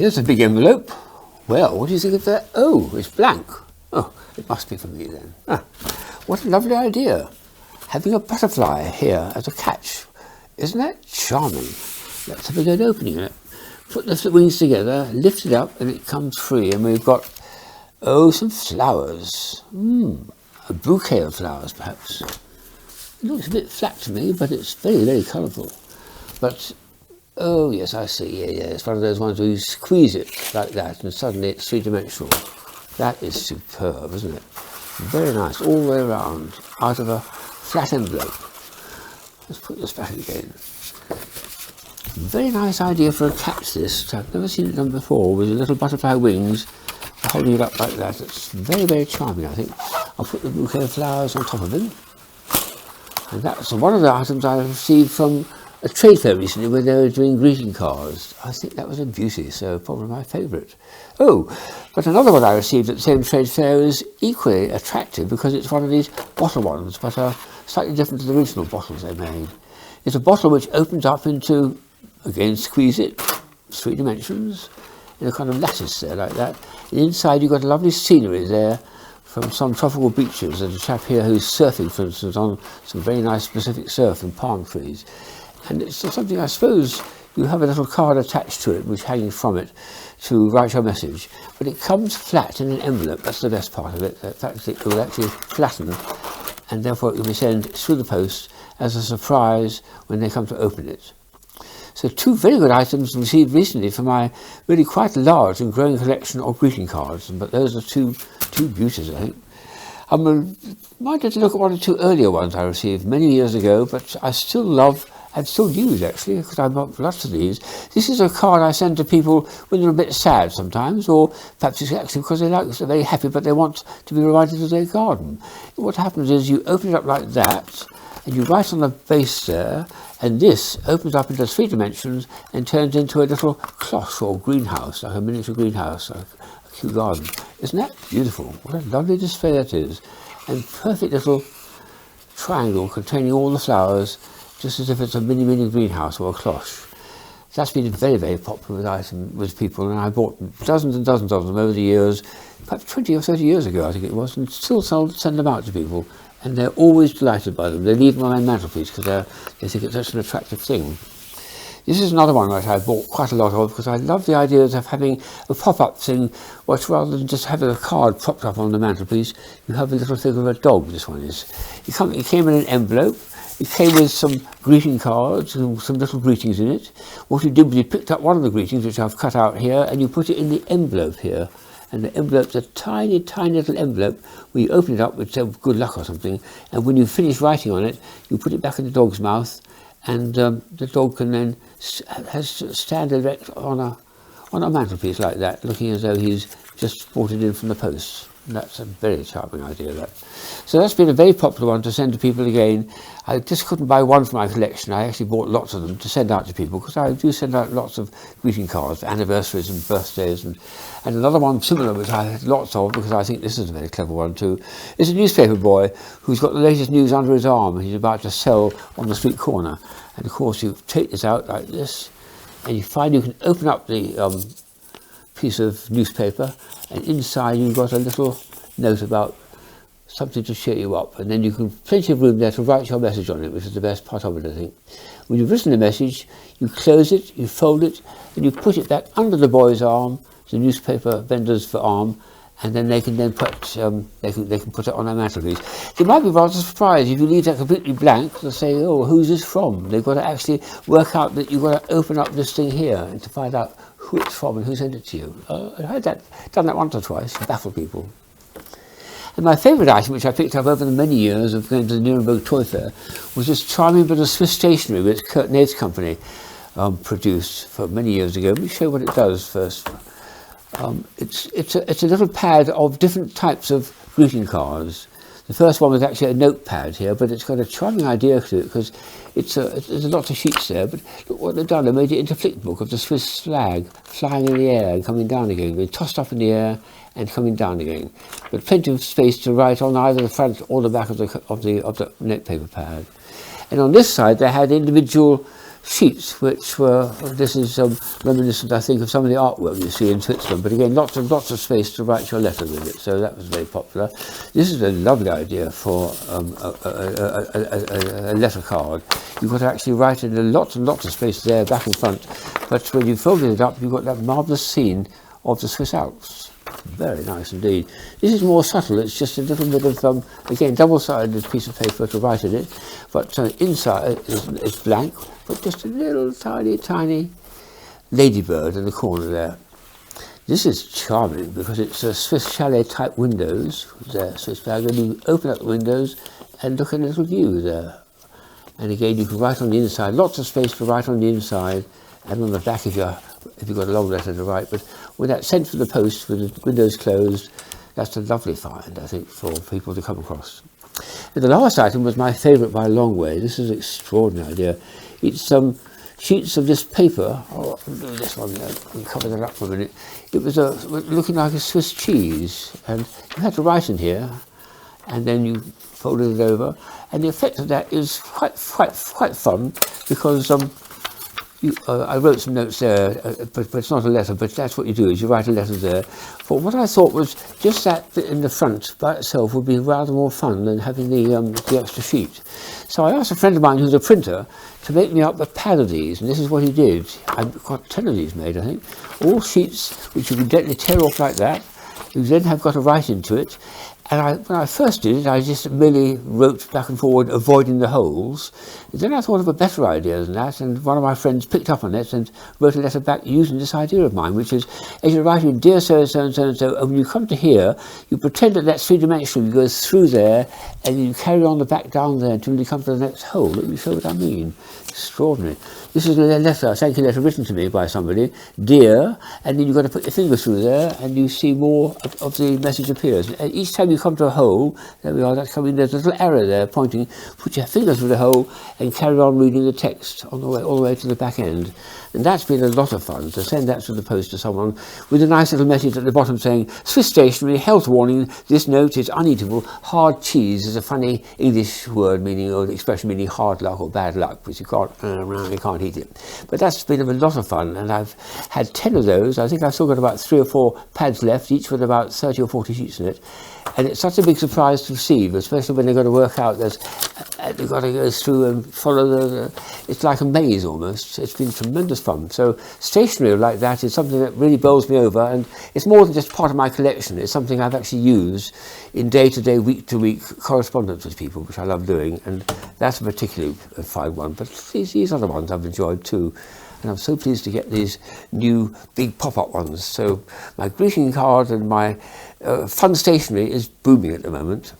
Here's a big envelope. Well, what do you think of that? Oh, it's blank. Oh, it must be for me then. Ah, what a lovely idea. Having a butterfly here as a catch. Isn't that charming? Let's have a good opening it. Put the wings together, lift it up, and it comes free. And we've got, oh, some flowers. A bouquet of flowers, perhaps. It looks a bit flat to me, but it's very, very colourful. But, oh, yes, I see. Yeah, it's one of those ones where you squeeze it like that, and suddenly it's three-dimensional. That is superb, isn't it? Very nice, all the way around, out of a flat envelope. Let's put this back again. Very nice idea for a catch, this. I've never seen it done before, with the little butterfly wings, holding it up like that. It's very, very charming, I think. I'll put the bouquet of flowers on top of it. And that's one of the items I received from a trade fair recently where they were doing greeting cards. I think that was a beauty, so probably my favourite. Oh, but another one I received at the same trade fair is equally attractive because it's one of these bottle ones, but slightly different to the original bottles they made. It's a bottle which opens up into, again, squeeze it, 3 dimensions, in a kind of lattice there like that. And inside you've got a lovely scenery there from some tropical beaches. There's a chap here who's surfing, for instance, on some very nice Pacific surf and palm trees. And it's something, I suppose, you have a little card attached to it, which hangs from it, to write your message. But it comes flat in an envelope. That's the best part of it. The fact that it will actually flatten, and therefore it will be sent through the post as a surprise when they come to open it. So 2 very good items received recently from my really quite large and growing collection of greeting cards. But those are two beauties, I think. I might have to look at 1 or 2 earlier ones I received many years ago, but I still love and still use, actually, because I've got lots of these. This is a card I send to people when they're a bit sad sometimes, or perhaps it's actually because they're very happy, but they want to be reminded of their garden. What happens is you open it up like that, and you write on the base there, and this opens up into 3 dimensions and turns into a little cloche or greenhouse, like a miniature greenhouse, like a cute garden. Isn't that beautiful? What a lovely display that is. And perfect little triangle containing all the flowers, just as if it's a mini greenhouse or a cloche. That's been a very, very popular item with people, and I bought dozens and dozens of them over the years, perhaps 20 or 30 years ago I think it was, and still send them out to people, and they're always delighted by them. They leave them on my mantelpiece because they think it's such an attractive thing. This is another one that I bought quite a lot of because I love the idea of having a pop-up thing, which rather than just having a card propped up on the mantelpiece, you have a little figure of a dog, this one is. It came in an envelope. It came with some greeting cards and some little greetings in it. What you did was you picked up one of the greetings, which I've cut out here, and you put it in the envelope here. And the envelope's a tiny, tiny little envelope where you open it up with, say, good luck or something. And when you finish writing on it, you put it back in the dog's mouth, and the dog can then stand erect on a mantelpiece like that, looking as though he's just brought it in from the post. And that's a very charming idea, that. So that's been a very popular one to send to people again. I just couldn't buy one for my collection. I actually bought lots of them to send out to people, because I do send out lots of greeting cards for anniversaries and birthdays. And another one similar, which I had lots of, because I think this is a very clever one too, is a newspaper boy who's got the latest news under his arm. He's about to sell on the street corner. And of course you take this out like this, and you find you can open up the piece of newspaper, and inside you've got a little note about something to cheer you up, and then you can plenty of room there to write your message on it, which is the best part of it, I think. When you've written the message, you close it, you fold it, and you put it back under the boy's arm, the newspaper vendor's arm, and then they can put they can put it on their mantelpiece. They might be rather surprised if you leave that completely blank. They'll say, "Oh, who's this from?" They've got to actually work out that you've got to open up this thing here and to find out who it's from and who sent it to you. I've done that once or twice to baffle people. And my favourite item, which I picked up over the many years of going to the Nuremberg Toy Fair, was this charming bit of Swiss stationery which Kurt Nade's company produced for many years ago. Let me show you what it does first. It's a little pad of different types of greeting cards. The first one was actually a notepad here, but it's got a charming idea to it because there's lots of sheets there. But look what they've done. They made it into a flick book of the Swiss flag flying in the air and coming down again. Being tossed up in the air and coming down again. But plenty of space to write on either the front or the back of the notepaper pad. And on this side, they had individual sheets which were, this is reminiscent, I think, of some of the artwork you see in Switzerland, but again, lots of space to write your letter with it, so that was very popular. This is a lovely idea for a letter card. You've got to actually write in lots and lots of space there, back and front, but when you folded it up, you've got that marvellous scene of the Swiss Alps. Very nice indeed. This is more subtle, it's just a little bit of, again, double-sided piece of paper to write in it, but inside is blank, but just a little tiny ladybird in the corner there. This is charming because it's a Swiss chalet type windows there, Swiss flag, and you open up the windows and look at a little view there. And again, you can write on the inside, lots of space to write on the inside, and on the back if you've got a long letter to write. But when that's sent to the post with the windows closed, that's a lovely find, I think, for people to come across. And the last item was my favourite by a long way. This is an extraordinary idea. It's some sheets of this paper. Oh, I'll do this one there. I'll cover that up for a minute. It was looking like a Swiss cheese, and you had to write in here, and then you folded it over, and the effect of that is quite fun because I wrote some notes there, but it's not a letter, but that's what you do, is you write a letter there. But what I thought was just that bit in the front by itself would be rather more fun than having the extra sheet. So I asked a friend of mine who's a printer to make me up a pad of these, and this is what he did. I've got 10 of these made, I think. All sheets which you can gently tear off like that. You then have got to write into it. And when I first did it, I just merely wrote back and forward, avoiding the holes. And then I thought of a better idea than that, and one of my friends picked up on it and wrote a letter back using this idea of mine, which is, as you're writing, dear so-and-so and so-and-so, and when you come to here, you pretend that that's three-dimensional, you go through there, and you carry on the back down there until you come to the next hole. Let me show what I mean. Extraordinary. This is a letter, a thank you letter written to me by somebody, dear, and then you've got to put your finger through there, and you see more of the message appears. And each time you come to a hole, there we are, that's coming, there's a little arrow there pointing, put your finger through the hole and carry on reading the text on the way, all the way to the back end. And that's been a lot of fun, to send that to the post to someone with a nice little message at the bottom saying, Swiss stationery, health warning, this note is uneatable. Hard cheese is a funny English word meaning, or expression meaning hard luck or bad luck, which you can't eat it. But that's been a lot of fun, and I've had 10 of those. I think I've still got about 3 or 4 pads left, each with about 30 or 40 sheets in it. And it's such a big surprise to receive, especially when they've got to work out, they've got to go through and follow it's like a maze almost. It's been tremendous fun. So stationery like that is something that really bowls me over, and it's more than just part of my collection. It's something I've actually used in day-to-day, week-to-week correspondence with people, which I love doing, and that's a particularly fine one. But these other ones I've enjoyed too. And I'm so pleased to get these new big pop-up ones. So my greeting card and my fun stationery is booming at the moment.